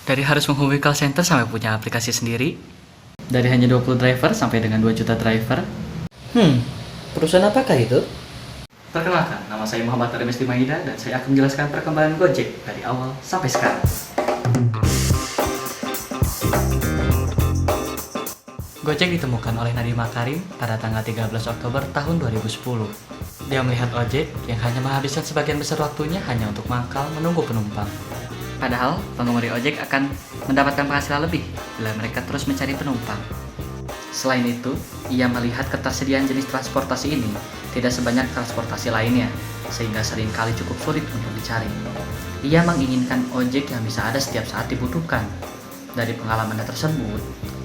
Dari harus menghubungi call center sampai punya aplikasi sendiri. Dari hanya 20 driver sampai dengan 2 juta driver. Perusahaan apakah itu? Perkenalkan, nama saya Muhammad Arimis Dimaida dan saya akan menjelaskan perkembangan Gojek dari awal sampai sekarang. Gojek ditemukan oleh Nadiem Makarim pada tanggal 13 Oktober tahun 2010. Dia melihat ojek yang hanya menghabiskan sebagian besar waktunya hanya untuk mangkal menunggu penumpang. Padahal, pengemudi ojek akan mendapatkan penghasilan lebih bila mereka terus mencari penumpang. Selain itu, ia melihat ketersediaan jenis transportasi ini tidak sebanyak transportasi lainnya, sehingga seringkali cukup sulit untuk dicari. Ia menginginkan ojek yang bisa ada setiap saat dibutuhkan. Dari pengalamannya tersebut,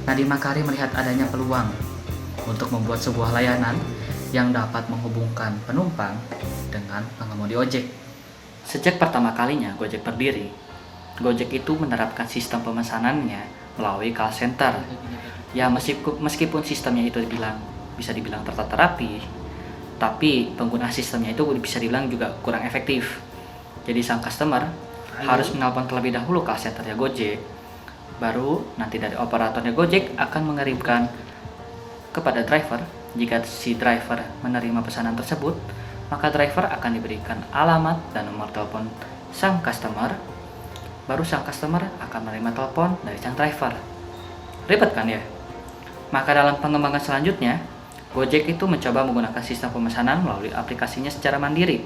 Nadiem Makarim melihat adanya peluang untuk membuat sebuah layanan yang dapat menghubungkan penumpang dengan pengemudi ojek. Sejak pertama kalinya Gojek berdiri, Gojek itu menerapkan sistem pemesanannya melalui call center. Ya, meskipun sistemnya itu bisa dibilang tertata rapi, tapi pengguna sistemnya itu bisa dibilang juga kurang efektif. Jadi sang customer harus menelpon terlebih dahulu call centernya Gojek, baru nanti dari operatornya Gojek akan mengirimkan kepada driver. Jika si driver menerima pesanan tersebut, maka driver akan diberikan alamat dan nomor telepon sang customer. Baru sang customer akan menerima telepon dari sang driver. Ribet kan ya? Maka dalam pengembangan selanjutnya, Gojek itu mencoba menggunakan sistem pemesanan melalui aplikasinya secara mandiri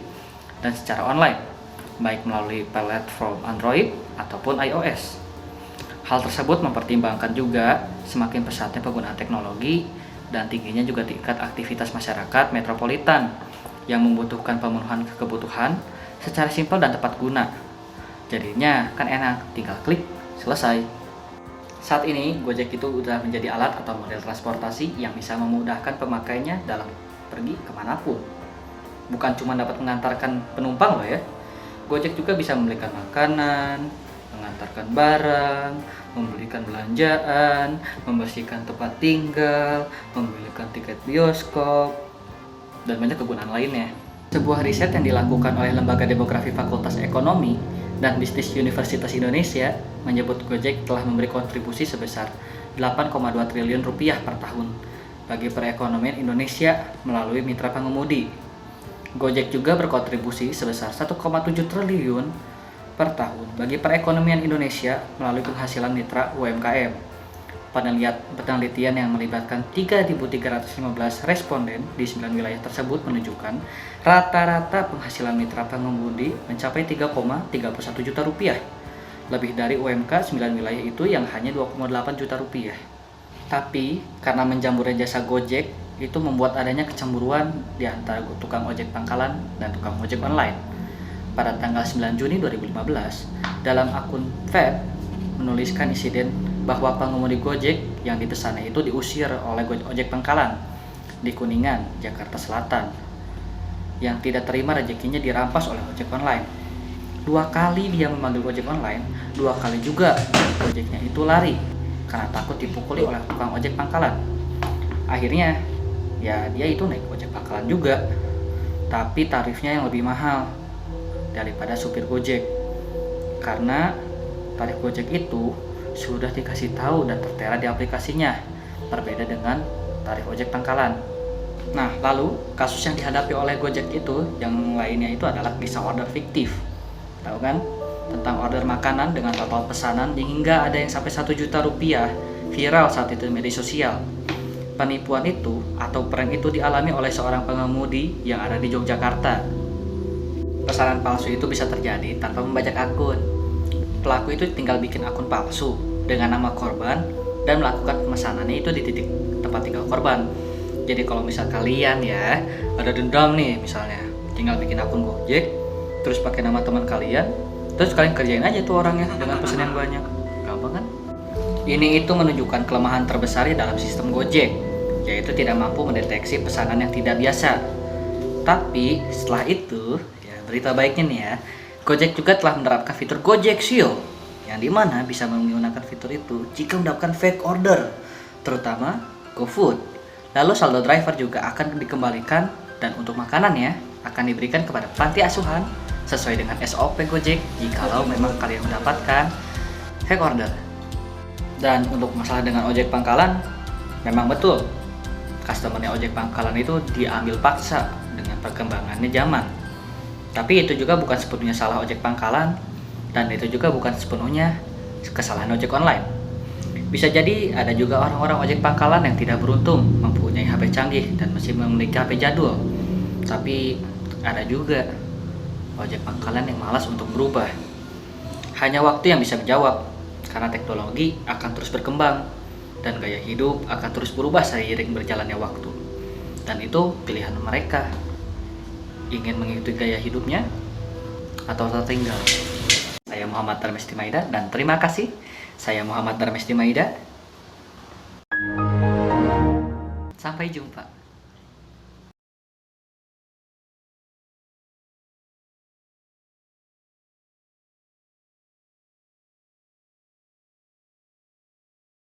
dan secara online, baik melalui platform Android ataupun iOS. Hal tersebut mempertimbangkan juga semakin pesatnya penggunaan teknologi dan tingginya juga tingkat aktivitas masyarakat metropolitan yang membutuhkan pemenuhan kebutuhan secara simpel dan tepat guna. Jadinya kan enak, tinggal klik, selesai. Saat ini, Gojek itu sudah menjadi alat atau model transportasi yang bisa memudahkan pemakainya dalam pergi kemanapun. Bukan cuma dapat mengantarkan penumpang loh ya. Gojek juga bisa membelikan makanan, mengantarkan barang, membelikan belanjaan, membersihkan tempat tinggal, membelikan tiket bioskop, dan banyak kegunaan lainnya. Sebuah riset yang dilakukan oleh Lembaga Demografi Fakultas Ekonomi dan Bisnis Universitas Indonesia menyebut Gojek telah memberi kontribusi sebesar 8,2 triliun rupiah per tahun bagi perekonomian Indonesia melalui mitra pengemudi. Gojek juga berkontribusi sebesar 1,7 triliun per tahun bagi perekonomian Indonesia melalui penghasilan mitra UMKM. Penelitian yang melibatkan 3.315 responden di 9 wilayah tersebut menunjukkan rata-rata penghasilan mitra pengemudi mencapai 3,31 juta rupiah. Lebih dari UMK 9 wilayah itu yang hanya 2,8 juta rupiah. Tapi karena menjamurnya jasa Gojek itu membuat adanya kecemburuan di antara tukang ojek pangkalan dan tukang ojek online. Pada tanggal 9 Juni 2015, dalam akun Fed menuliskan insiden bahwa pengemudi Gojek yang dipesannya itu diusir oleh ojek pangkalan di Kuningan, Jakarta Selatan. Yang tidak terima rezekinya dirampas oleh ojek online. 2 kali dia memanggil ojek online, 2 kali juga ojeknya itu lari karena takut dipukuli oleh tukang ojek pangkalan. Akhirnya, ya dia itu naik ojek pangkalan juga, tapi tarifnya yang lebih mahal daripada supir Gojek. Karena tarif Gojek itu sudah dikasih tahu dan tertera di aplikasinya, berbeda dengan tarif ojek pangkalan. Nah, lalu kasus yang dihadapi oleh Gojek itu yang lainnya itu adalah kisah order fiktif. Tahu kan? Tentang order makanan dengan total pesanan hingga ada yang sampai 1 juta rupiah, viral saat itu di media sosial. Penipuan itu atau prank itu dialami oleh seorang pengemudi yang ada di Yogyakarta. Pesanan palsu itu bisa terjadi tanpa membajak akun. Pelaku itu tinggal bikin akun palsu dengan nama korban dan melakukan pemesanannya itu di titik tempat tinggal korban. Jadi kalau misal kalian ya ada dendam nih misalnya, tinggal bikin akun Gojek, terus pakai nama teman kalian, terus kalian kerjain aja tuh orangnya dengan pesan yang banyak. Gampang kan? Ini itu menunjukkan kelemahan terbesarnya dalam sistem Gojek, yaitu tidak mampu mendeteksi pesanan yang tidak biasa. Tapi setelah itu, ya berita baiknya nih ya, Gojek juga telah menerapkan fitur Gojek Shield, yang dimana bisa menggunakan fitur itu jika mendapatkan fake order, terutama GoFood. Lalu saldo driver juga akan dikembalikan dan untuk makanannya akan diberikan kepada panti asuhan sesuai dengan SOP Gojek jikalau memang kalian mendapatkan fake order. Dan untuk masalah dengan ojek pangkalan, memang betul customernya ojek pangkalan itu diambil paksa dengan perkembangannya zaman. Tapi itu juga bukan sepenuhnya salah ojek pangkalan, dan itu juga bukan sepenuhnya kesalahan ojek online. Bisa jadi ada juga orang-orang ojek pangkalan yang tidak beruntung mempunyai HP canggih dan masih memiliki HP jadul. Tapi ada juga ojek pangkalan yang malas untuk berubah. Hanya waktu yang bisa menjawab, karena teknologi akan terus berkembang dan gaya hidup akan terus berubah seiring berjalannya waktu. Dan itu pilihan mereka, ingin mengikuti gaya hidupnya atau tertinggal. Saya Muhammad Darmesti Maida dan terima kasih. Saya Muhammad Darmesti Maida. Sampai jumpa.